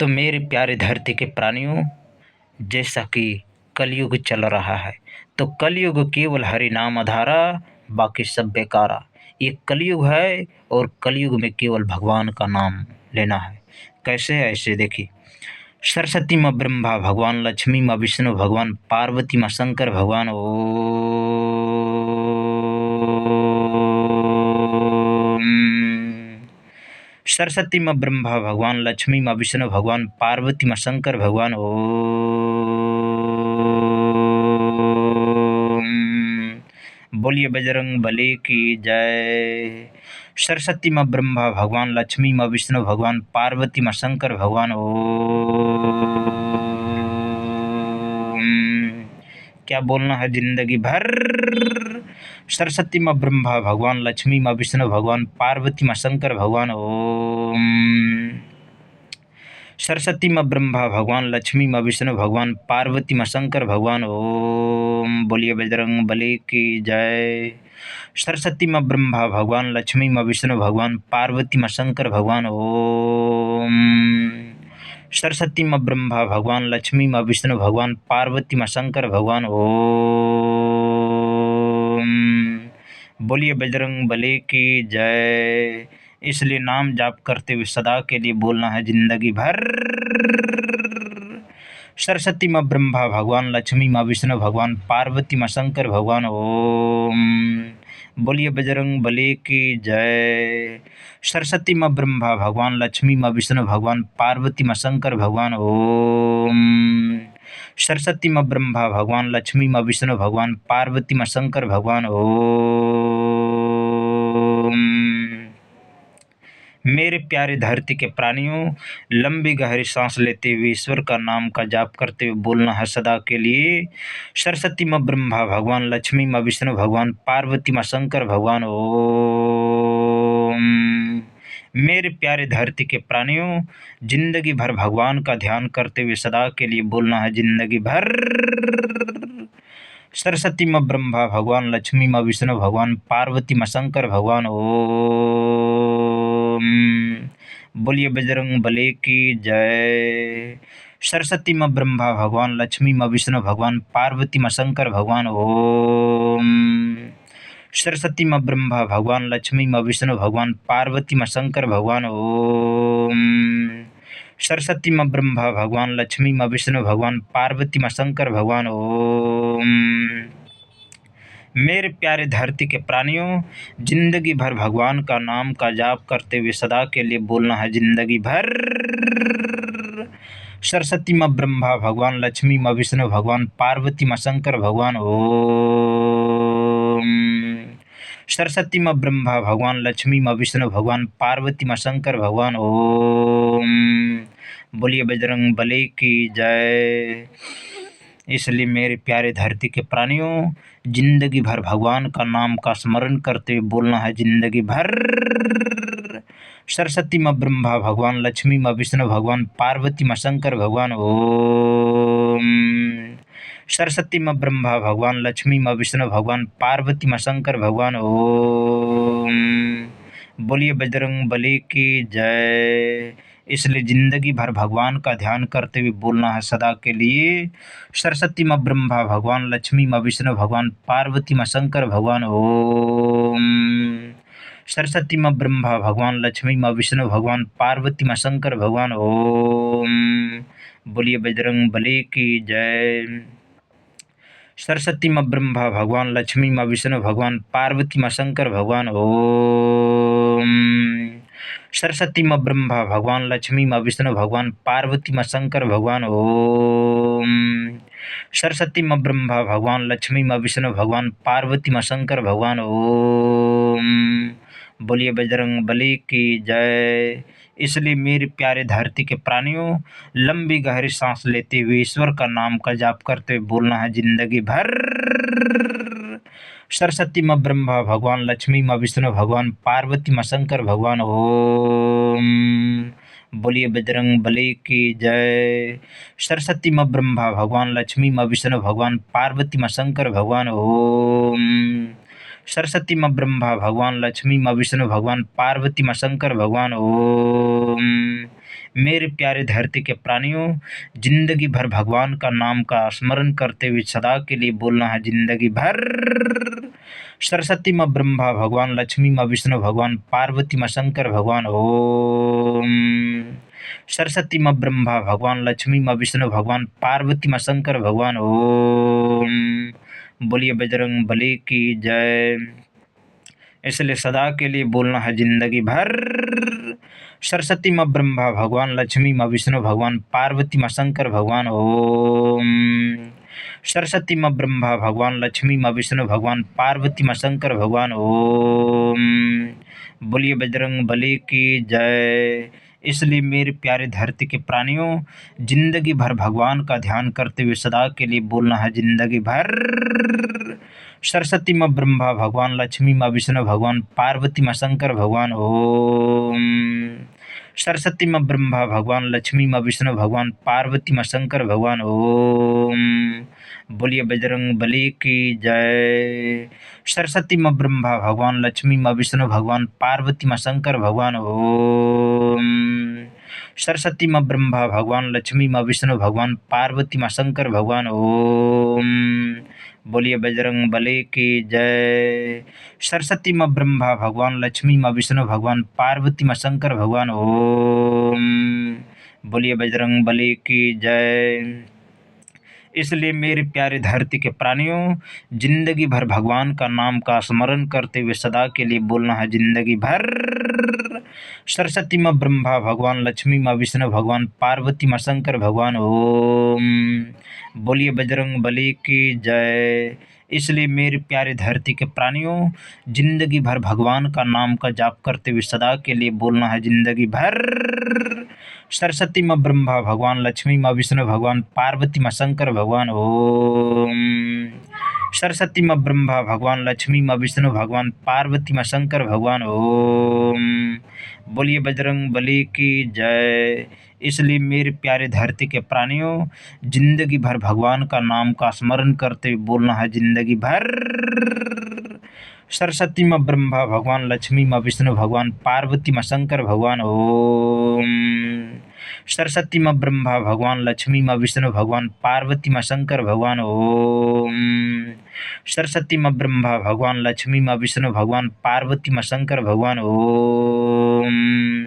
तो मेरे प्यारे धरती के प्राणियों, जैसा कि कलयुग चल रहा है, तो कलयुग केवल हरि नाम आधारा, बाकी सब बेकारा। ये कलयुग है और कलयुग में केवल भगवान का नाम लेना है। कैसे है ऐसे देखिए। सरस्वती माँ ब्रह्मा भगवान, लक्ष्मी माँ विष्णु भगवान, पार्वती माँ शंकर भगवान। ओम। सरस्वती माँ ब्रह्मा भगवान, लक्ष्मी माँ विष्णु भगवान, पार्वती माँ शंकर भगवान। ओम। बोलिए बजरंग बली की जय। सरस्वती माँ ब्रह्मा भगवान, लक्ष्मी माँ विष्णु भगवान, पार्वती माँ शंकर भगवान। ओम। क्या बोलना है जिंदगी भर। सरस्वती माँ ब्रह्मा भगवान, लक्ष्मी माँ विष्णु भगवान, पार्वती माँ शंकर भगवान। ओम। सरस्वती माँ ब्रह्मा भगवान, लक्ष्मी माँ विष्णु भगवान, पार्वती माँ शंकर भगवान। ओम। बोलिए बजरंग बली की जय। सरस्वती माँ ब्रह्मा भगवान, लक्ष्मी माँ विष्णु भगवान, पार्वती माँ शंकर भगवान। ओम। सरस्वती माँ ब्रह्मा भगवान, लक्ष्मी माँ विष्णु भगवान, पार्वती माँ शंकर भगवान। ओम। बोलिए बजरंग बली की जय। इसलिए नाम जाप करते हुए सदा के लिए बोलना है जिंदगी भर। सरस्वती माँ ब्रह्मा भगवान, लक्ष्मी माँ विष्णु भगवान, पार्वती माँ शंकर भगवान। ओम। बोलिए बजरंग बली की जय। सरस्वती माँ ब्रह्मा भगवान, लक्ष्मी माँ विष्णु भगवान, पार्वती माँ शंकर भगवान। ओम। सरस्वती माँ ब्रह्मा भगवान, लक्ष्मी माँ विष्णु भगवान, पार्वती माँ शंकर भगवान। ओम। मेरे प्यारे धरती के प्राणियों, लंबी गहरी सांस लेते हुए ईश्वर का नाम का जाप करते हुए बोलना है सदा के लिए। सरस्वती माँ ब्रह्मा भगवान, लक्ष्मी माँ विष्णु भगवान, पार्वती माँ शंकर भगवान। ओम। मेरे प्यारे धरती के प्राणियों, जिंदगी भर भगवान का ध्यान करते हुए सदा के लिए बोलना है जिंदगी भर। सरस्वती माँ ब्रह्मा भगवान, लक्ष्मी माँ विष्णु भगवान, पार्वती माँ शंकर भगवान। ओम। बोलिए बजरंग बली की जय। सरस्वती माँ ब्रह्मा भगवान, लक्ष्मी माँ विष्णु भगवान, पार्वती माँ शंकर भगवान। ओम। सरस्वती माँ ब्रह्मा भगवान, लक्ष्मी माँ विष्णु भगवान, पार्वती माँ शंकर भगवान। ओम। सरस्वती माँ ब्रह्मा भगवान, लक्ष्मी माँ विष्णु भगवान, पार्वती माँ शंकर भगवान। ओम। मेरे प्यारे धरती के प्राणियों, जिंदगी भर भगवान का नाम का जाप करते हुए सदा के लिए बोलना है जिंदगी भर। सरस्वती माँ ब्रह्मा भगवान, लक्ष्मी माँ विष्णु भगवान, पार्वती माँ शंकर भगवान। ओम। सरस्वती माँ ब्रह्मा भगवान, लक्ष्मी माँ विष्णु भगवान, पार्वती माँ शंकर भगवान। ओम। बोलिए बजरंग बली की जय। इसलिए मेरे प्यारे धरती के प्राणियों, जिंदगी भर भगवान का नाम का स्मरण करते हुए बोलना है जिंदगी भर। सरस्वती माँ ब्रह्मा भगवान, लक्ष्मी माँ विष्णु भगवान, पार्वती माँ शंकर भगवान। ओम। सरस्वती माँ ब्रह्मा भगवान, लक्ष्मी माँ विष्णु भगवान, पार्वती माँ शंकर भगवान। ओम। बोलिए बजरंग बली की जय। इसलिए जिंदगी भर भगवान का ध्यान करते हुए बोलना है सदा के लिए। सरस्वती माँ ब्रह्मा भगवान, लक्ष्मी माँ विष्णु भगवान, पार्वती माँ शंकर भगवान। ओम। सरस्वती माँ ब्रह्मा भगवान, लक्ष्मी माँ विष्णु भगवान, पार्वती माँ शंकर भगवान। ओम। बोलिए बजरंग बली की जय। सरस्वती माँ ब्रह्मा भगवान, लक्ष्मी माँ विष्णु भगवान, पार्वती माँ शंकर भगवान। ओम। सरस्वती माँ ब्रह्मा भगवान, लक्ष्मी माँ विष्णु भगवान, पार्वती माँ शंकर भगवान। ओम। सरस्वती माँ ब्रह्मा भगवान, लक्ष्मी माँ विष्णु भगवान, पार्वती माँ शंकर भगवान। ओम। बोलिए बजरंग बली की जय। इसलिए मेरे प्यारे धरती के प्राणियों, लंबी गहरी सांस लेते हुए ईश्वर का नाम का जाप करते हुए बोलना है जिंदगी भर। सरस्वती माँ ब्रह्मा भगवान, लक्ष्मी माँ विष्णु भगवान, पार्वती माँ शंकर भगवान। ओम। बोलिए बजरंग बली की जय। सरस्वती माँ ब्रह्मा भगवान, लक्ष्मी माँ विष्णु भगवान, पार्वती माँ शंकर भगवान। ओम। सरस्वती माँ ब्रह्मा भगवान, लक्ष्मी माँ विष्णु भगवान, पार्वती माँ शंकर भगवान। ओम। मेरे प्यारे धरती के प्राणियों, जिंदगी भर भगवान का नाम का स्मरण करते हुए सदा के लिए बोलना है जिंदगी भर। सरस्वती माँ ब्रह्मा भगवान, लक्ष्मी माँ विष्णु भगवान, पार्वती माँ शंकर भगवान ओम। सरस्वती माँ ब्रह्मा भगवान, लक्ष्मी माँ विष्णु भगवान, पार्वती माँ शंकर भगवान ओम। बोलिए बजरंग बली की जय। इसलिए सदा के लिए बोलना है जिंदगी भर। सरस्वती माँ ब्रह्मा भगवान, लक्ष्मी माँ विष्णु भगवान, पार्वती माँ शंकर भगवान ओम। सरस्वती माँ ब्रह्मा भगवान, लक्ष्मी माँ विष्णु भगवान, पार्वती माँ शंकर भगवान ओम। बोलिए बजरंग बली की जय। इसलिए मेरे प्यारे धरती के प्राणियों, जिंदगी भर भगवान का ध्यान करते हुए सदा के लिए बोलना है जिंदगी भर। सरस्वती माँ ब्रह्मा भगवान, लक्ष्मी माँ विष्णु भगवान, पार्वती माँ शंकर भगवान ओम। सरस्वती माँ ब्रह्मा भगवान, लक्ष्मी माँ विष्णु भगवान, पार्वती माँ शंकर भगवान ओम। बोलिए बजरंग बली की जय। सरस्वती माँ ब्रह्मा भगवान, लक्ष्मी माँ विष्णु भगवान, पार्वती माँ शंकर भगवान ओम। सरस्वती माँ ब्रह्मा भगवान, लक्ष्मी माँ विष्णु भगवान, पार्वती माँ शंकर भगवान ओम। बोलिए बजरंग बली की जय। सरस्वती माँ ब्रह्मा भगवान, लक्ष्मी माँ विष्णु भगवान, पार्वती माँ शंकर भगवान ओम। बोलिए बजरंग बली की जय। इसलिए मेरे प्यारे धरती के प्राणियों, जिंदगी भर भगवान का नाम का स्मरण करते हुए सदा के लिए बोलना है जिंदगी भर। सरस्वती माँ ब्रह्मा भगवान, लक्ष्मी माँ विष्णु भगवान, पार्वती माँ शंकर भगवान ओम। बोलिए बजरंग बली की जय। इसलिए मेरे प्यारे धरती के प्राणियों, जिंदगी भर भगवान का नाम का जाप करते हुए सदा के लिए बोलना है जिंदगी भर। सरस्वती माँ ब्रह्मा भगवान, लक्ष्मी माँ विष्णु भगवान, पार्वती माँ शंकर भगवान ओम। सरस्वती माँ ब्रह्मा भगवान, लक्ष्मी माँ विष्णु भगवान, पार्वती माँ शंकर भगवान ओम। बोलिए बजरंग बली की जय। इसलिए मेरे प्यारे धरती के प्राणियों, जिंदगी भर भगवान का नाम का स्मरण करते हुए बोलना है जिंदगी भर। सरस्वती माँ ब्रह्मा भगवान, लक्ष्मी माँ विष्णु भगवान, पार्वती माँ शंकर भगवान ओम। सरस्वती माँ ब्रह्मा भगवान, लक्ष्मी माँ विष्णु भगवान, पार्वती माँ शंकर भगवान ओम। सरस्वती माँ ब्रह्मा भगवान, लक्ष्मी माँ विष्णु भगवान, पार्वती माँ शंकर भगवान ओम।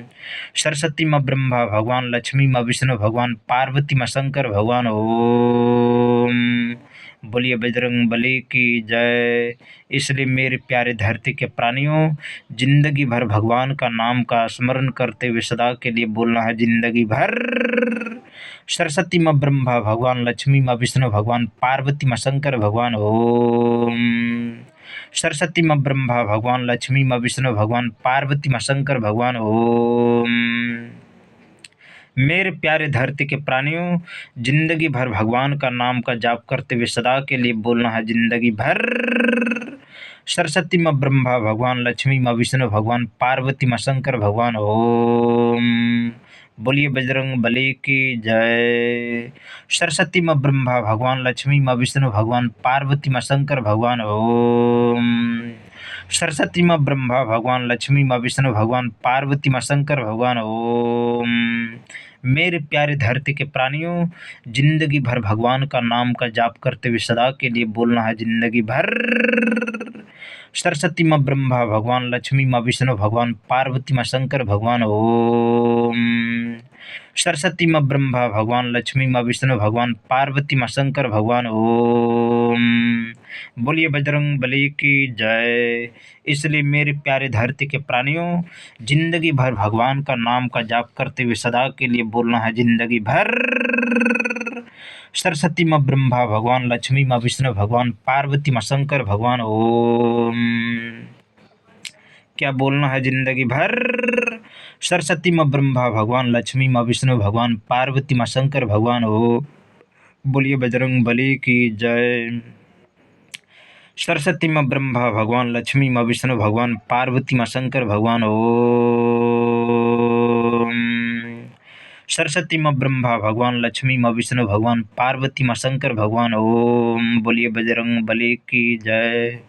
सरस्वती माँ ब्रह्मा भगवान, लक्ष्मी माँ विष्णु भगवान, पार्वती माँ शंकर भगवान ओम। बोलिए बजरंग बली की जय। इसलिए मेरे प्यारे धरती के प्राणियों, जिंदगी भर भगवान का नाम का स्मरण करते हुए सदा के लिए बोलना है जिंदगी भर। सरस्वती माँ ब्रह्मा भगवान, लक्ष्मी माँ विष्णु भगवान, पार्वती माँ शंकर भगवान ओम। सरस्वती माँ ब्रह्मा भगवान, लक्ष्मी माँ विष्णु भगवान, पार्वती माँ शंकर भगवान ओम। मेरे प्यारे धरती के प्राणियों, जिंदगी भर भगवान का नाम का जाप करते हुए सदा के लिए बोलना है जिंदगी भर। सरस्वती माँ ब्रह्मा भगवान, लक्ष्मी माँ विष्णु भगवान, पार्वती माँ शंकर भगवान ओम। बोलिए बजरंग बली की जय। सरस्वती माँ ब्रह्मा भगवान, लक्ष्मी माँ विष्णु भगवान, पार्वती माँ शंकर भगवान ओम। सरस्वती माँ ब्रह्मा भगवान, लक्ष्मी माँ विष्णु भगवान, पार्वती माँ शंकर भगवान ओम। मेरे प्यारे धरती के प्राणियों, जिंदगी भर भगवान का नाम का जाप करते हुए सदा के लिए बोलना है जिंदगी भर। सरस्वती माँ ब्रह्मा भगवान, लक्ष्मी माँ विष्णु भगवान, पार्वती माँ शंकर भगवान ओम। सरस्वती माँ ब्रह्मा भगवान, लक्ष्मी माँ विष्णु भगवान, पार्वती माँ शंकर भगवान ओम। बोलिए बजरंग बली की जय। इसलिए मेरे प्यारे धरती के प्राणियों, जिंदगी भर भगवान का नाम का जाप करते हुए सदा के लिए बोलना है जिंदगी भर। सरस्वती माँ ब्रह्मा भगवान, लक्ष्मी माँ विष्णु भगवान, पार्वती माँ शंकर भगवान ओम। क्या बोलना है जिंदगी भर। सरस्वती माँ ब्रह्मा भगवान, लक्ष्मी माँ विष्णु भगवान, पार्वती माँ शंकर भगवान ओ। बोलिए बजरंग बली की जय। सरस्वती माँ ब्रह्मा भगवान, लक्ष्मी माँ विष्णु भगवान, पार्वती माँ शंकर भगवान ओम। सरस्वती माँ ब्रह्मा भगवान, लक्ष्मी माँ विष्णु भगवान, पार्वती माँ शंकर भगवान ओम। बोलिए बजरंग बली की जय।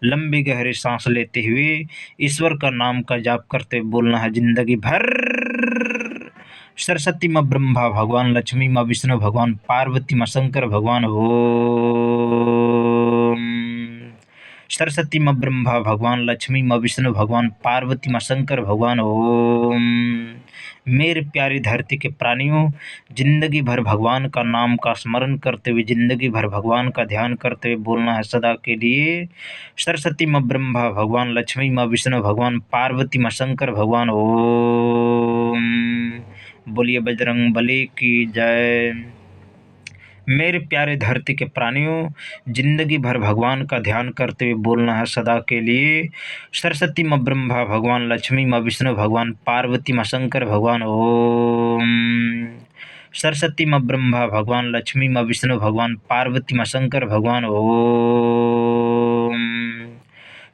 लंबी गहरी सांस लेते हुए ईश्वर का नाम का जाप करते बोलना है जिंदगी भर। सरस्वती माँ ब्रह्मा भगवान लक्ष्मी माँ विष्णु भगवान पार्वती माँ शंकर भगवान ओम। सरस्वती माँ ब्रह्मा भगवान लक्ष्मी माँ विष्णु भगवान पार्वती माँ शंकर भगवान ओम। मेरे प्यारी धरती के प्राणियों, जिंदगी भर भगवान का नाम का स्मरण करते हुए, जिंदगी भर भगवान का ध्यान करते हुए बोलना है सदा के लिए सरस्वती माँ ब्रह्मा भगवान लक्ष्मी माँ विष्णु भगवान पार्वती माँ शंकर भगवान ओम। बोलिए बजरंग बली की जय। मेरे प्यारे धरती के प्राणियों, जिंदगी भर भगवान का ध्यान करते हुए बोलना है सदा के लिए सरस्वती माँ ब्रह्मा भगवान लक्ष्मी माँ विष्णु भगवान पार्वती माँ शंकर भगवान ओम। सरस्वती माँ ब्रह्मा भगवान लक्ष्मी माँ विष्णु भगवान पार्वती माँ शंकर भगवान ओम।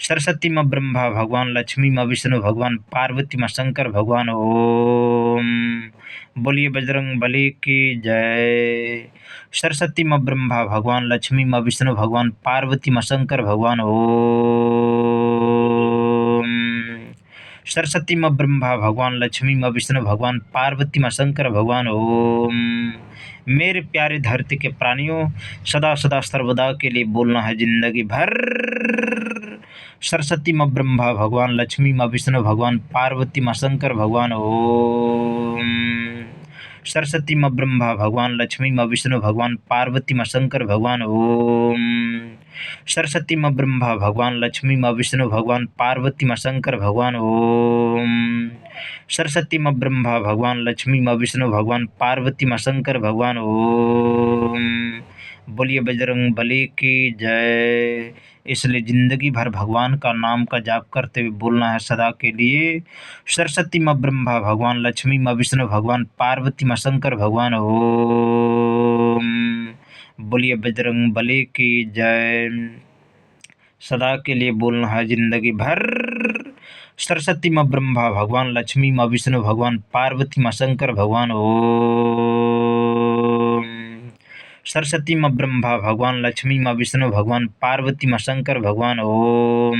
सरस्वती माँ ब्रह्मा भगवान लक्ष्मी माँ विष्णु भगवान पार्वती माँ शंकर भगवान ओम। बोलिए बजरंग बली की जय। सरस्वती माँ ब्रह्मा भगवान लक्ष्मी माँ विष्णु भगवान पार्वती माँ शंकर भगवान ओम। सरस्वती माँ ब्रह्मा भगवान लक्ष्मी माँ विष्णु भगवान पार्वती माँ शंकर भगवान ओम। मेरे प्यारे धरती के प्राणियों, सदा सदा सर्वदा के लिए बोलना है जिंदगी भर सरस्वती माँ ब्रह्मा भगवान लक्ष्मी माँ विष्णु भगवान पार्वती माँ शंकर भगवान ओम। सरस्वती माँ ब्रह्मा भगवान लक्ष्मी माँ विष्णु भगवान पार्वती माँ शंकर भगवान ओम। सरस्वती माँ ब्रह्मा भगवान लक्ष्मी माँ विष्णु भगवान पार्वती माँ शंकर भगवान ओम। सरस्वती माँ ब्रह्मा भगवान लक्ष्मी माँ विष्णु भगवान पार्वती माँ शंकर भगवान ओम। बोलिए बजरंग बली की जय। इसलिए जिंदगी भर भगवान का नाम का जाप करते हुए बोलना है सदा के लिए सरस्वती माँ ब्रह्मा भगवान लक्ष्मी माँ विष्णु भगवान पार्वती माँ शंकर भगवान ओम। बोलिए बजरंग बली की जय। सदा के लिए बोलना है जिंदगी भर सरस्वती माँ ब्रह्मा भगवान लक्ष्मी माँ विष्णु भगवान पार्वती माँ शंकर भगवान ओम। सरस्वती माँ ब्रह्मा भगवान लक्ष्मी माँ विष्णु भगवान पार्वती माँ शंकर भगवान ओम।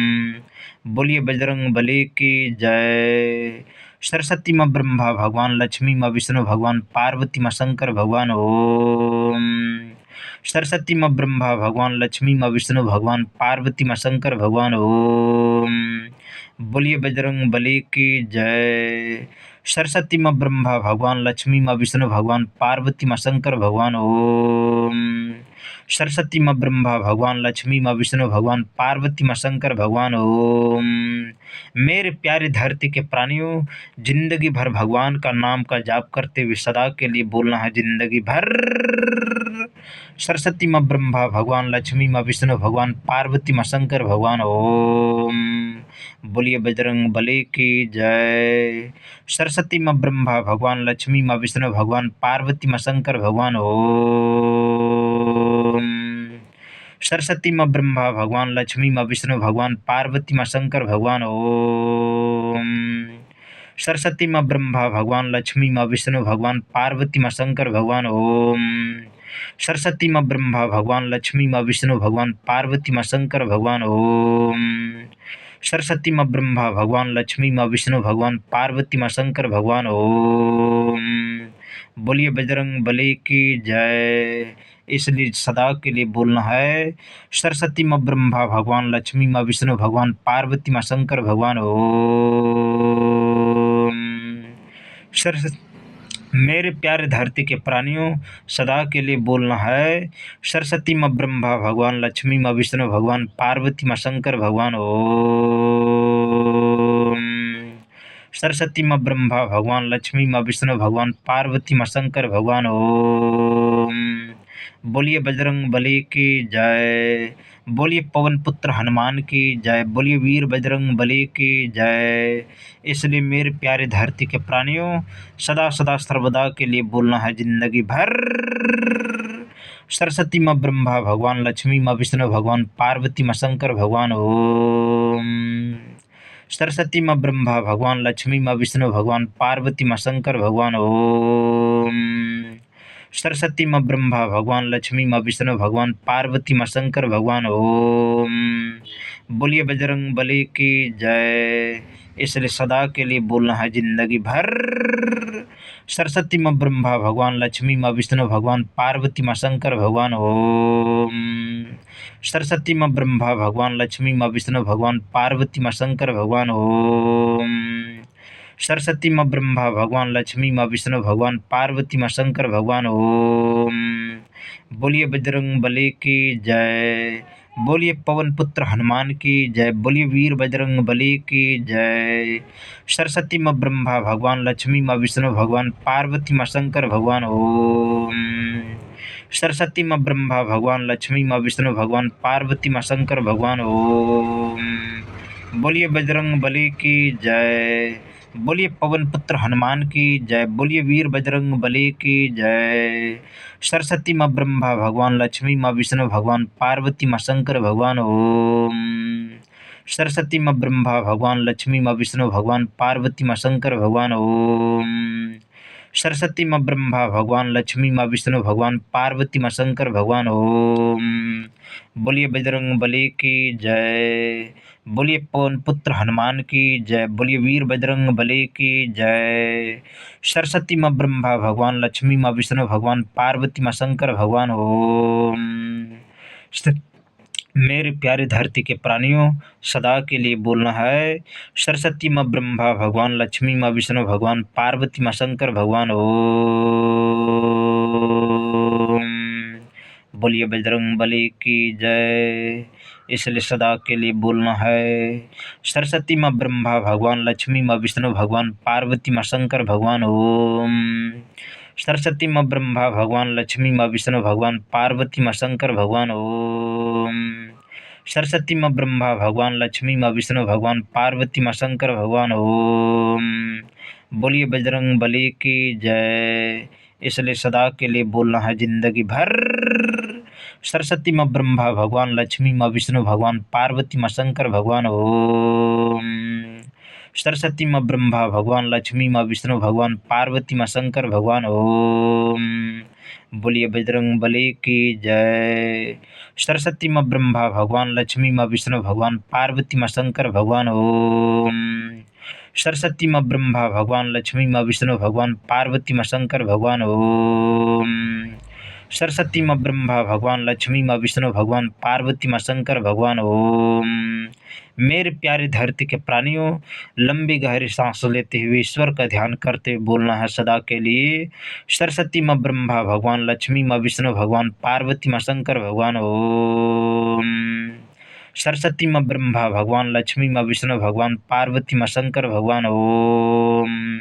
बोलिए बजरंग बली की जय। सरस्वती माँ ब्रह्मा भगवान लक्ष्मी माँ विष्णु भगवान पार्वती माँ शंकर भगवान ओम। सरस्वती माँ ब्रह्मा भगवान लक्ष्मी माँ विष्णु भगवान पार्वती माँ शंकर भगवान ओम। बोलिए बजरंग बली की जय। सरस्वती माँ ब्रह्मा भगवान लक्ष्मी माँ विष्णु भगवान पार्वती माँ शंकर भगवान ओम। सरस्वती माँ ब्रह्मा भगवान लक्ष्मी माँ विष्णु भगवान पार्वती माँ शंकर भगवान ओम। मेरे प्यारे धरती के प्राणियों, जिंदगी भर भगवान का नाम का जाप करते हुए सदा के लिए बोलना है जिंदगी भर सरस्वती माँ ब्रह्मा भगवान लक्ष्मी माँ विष्णु भगवान पार्वती माँ शंकर भगवान ओम। बोलिए बजरंग बली की जय। सरस्वती माँ ब्रह्मा भगवान लक्ष्मी माँ विष्णु भगवान पार्वती माँ शंकर भगवान ओम। सरस्वती माँ ब्रह्मा भगवान लक्ष्मी माँ विष्णु भगवान पार्वती माँ शंकर भगवान ओम। सरस्वती माँ ब्रह्मा भगवान लक्ष्मी माँ विष्णु भगवान पार्वती माँ शंकर भगवान ओम। सरस्वती माँ ब्रह्मा भगवान लक्ष्मी माँ विष्णु भगवान पार्वती माँ शंकर भगवान ओम। सरस्वती माँ ब्रह्मा भगवान लक्ष्मी माँ विष्णु भगवान पार्वती माँ शंकर भगवान ओम। बोलिए बजरंग बली की जय। इसलिए सदा के लिए बोलना है सरस्वती माँ ब्रह्मा भगवान लक्ष्मी माँ विष्णु भगवान पार्वती माँ शंकर भगवान ओम। सरस्वती मेरे प्यारे धरती के प्राणियों, सदा के लिए बोलना है सरस्वती माँ ब्रह्मा भगवान लक्ष्मी माँ विष्णु भगवान पार्वती माँ शंकर भगवान ओम। सरस्वती माँ ब्रह्मा भगवान लक्ष्मी माँ विष्णु भगवान पार्वती माँ शंकर भगवान ओम। बोलिए बजरंग बली की जय। बोलिए पवन पुत्र हनुमान की जय। बोलिए वीर बजरंग बली की जय। इसलिए मेरे प्यारे धरती के प्राणियों, सदा सदा सर्वदा के लिए बोलना है जिंदगी भर सरस्वती माँ ब्रह्मा भगवान लक्ष्मी माँ विष्णु भगवान पार्वती माँ शंकर भगवान ओम। सरस्वती माँ ब्रह्मा भगवान लक्ष्मी माँ विष्णु भगवान पार्वती माँ शंकर भगवान ओम। सरस्वती माँ ब्रह्मा भगवान लक्ष्मी माँ विष्णु भगवान पार्वती माँ शंकर भगवान ओम। बोलिए बजरंग बली की जय। इसलिए सदा के लिए बोलना है जिंदगी भर। सरस्वती माँ ब्रह्मा भगवान, लक्ष्मी माँ विष्णु भगवान, पार्वती माँ शंकर भगवान ओम। सरस्वती माँ ब्रह्मा भगवान, लक्ष्मी माँ विष्णु भगवान, पार्वती माँ शंकर भगवान ओम। सरस्वती माँ ब्रह्मा भगवान, लक्ष्मी माँ विष्णु भगवान, पार्वती माँ शंकर भगवान ओम। बोलिए बजरंग बली की जय। बोलिए पवन पुत्र हनुमान की जय। बोलिए वीर बजरंग बली की जय। सरस्वती माँ ब्रह्मा भगवान, लक्ष्मी माँ विष्णु भगवान, पार्वती माँ शंकर भगवान ओम। सरस्वती माँ ब्रह्मा भगवान, लक्ष्मी माँ विष्णु भगवान, पार्वती माँ शंकर भगवान ओम। बोलिए बजरंग बली की जय। बोलिए पवन पुत्र हनुमान की जय। बोलिए वीर बजरंग बली की जय। सरस्वती माँ ब्रह्मा भगवान, लक्ष्मी माँ विष्णु भगवान, पार्वती माँ शंकर भगवान ओम। सरस्वती माँ ब्रह्मा भगवान, लक्ष्मी माँ विष्णु भगवान, पार्वती माँ शंकर भगवान ओम। सरस्वती माँ ब्रह्मा भगवान, लक्ष्मी माँ विष्णु भगवान, पार्वती माँ शंकर भगवान ओम। बोलिए बजरंग बली की जय। बोलिए पवन पुत्र हनुमान की जय। बोलिए वीर बजरंग बली की जय। सरस्वती माँ ब्रह्मा भगवान, लक्ष्मी माँ विष्णु भगवान, पार्वती माँ शंकर भगवान ओम। मेरे प्यारे धरती के प्राणियों, सदा के लिए बोलना है सरस्वती माँ ब्रह्मा भगवान, लक्ष्मी माँ विष्णु भगवान, पार्वती माँ शंकर भगवान ओम। बोलिए बजरंग बली की जय। इसलिए सदा के लिए बोलना है सरस्वती माँ ब्रह्मा भगवान, लक्ष्मी माँ विष्णु भगवान, पार्वती माँ शंकर भगवान ओम। सरस्वती माँ ब्रह्मा भगवान, लक्ष्मी माँ विष्णु भगवान, पार्वती माँ शंकर भगवान ओम। सरस्वती माँ ब्रह्मा भगवान, लक्ष्मी माँ विष्णु भगवान, पार्वती माँ शंकर भगवान ओम। बोलिए बजरंग बली की जय। इसलिए सदा के लिए बोलना है जिंदगी भर। सरस्वती माँ ब्रह्मा भगवान, लक्ष्मी माँ विष्णु भगवान, पार्वती माँ शंकर भगवान ओम। सरस्वती माँ ब्रह्मा भगवान, लक्ष्मी माँ विष्णु भगवान, पार्वती माँ शंकर भगवान ओम। बोलिए बजरंग बली की जय। सरस्वती माँ ब्रह्मा भगवान, लक्ष्मी माँ विष्णु भगवान, पार्वती माँ शंकर भगवान ओम। सरस्वती माँ ब्रह्मा भगवान, लक्ष्मी माँ विष्णु भगवान, पार्वती माँ शंकर भगवान ओम। सरस्वती माँ ब्रह्मा भगवान, लक्ष्मी माँ विष्णु भगवान, पार्वती माँ शंकर भगवान ओम। मेरे प्यारे धरती के प्राणियों, लंबी गहरी सांस लेते हुए ईश्वर का ध्यान करते हुए बोलना है सदा के लिए सरस्वती माँ ब्रह्मा भगवान, लक्ष्मी माँ विष्णु भगवान, पार्वती माँ शंकर भगवान ओम। सरस्वती माँ ब्रह्मा भगवान, लक्ष्मी माँ विष्णु भगवान, पार्वती माँ शंकर भगवान ओम।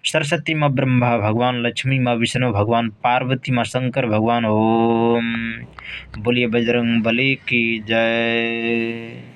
सरस्वती माँ ब्रह्मा भगवान, लक्ष्मी माँ विष्णु भगवान, पार्वती माँ शंकर भगवान ओम। बोलिए बजरंग बली की जय।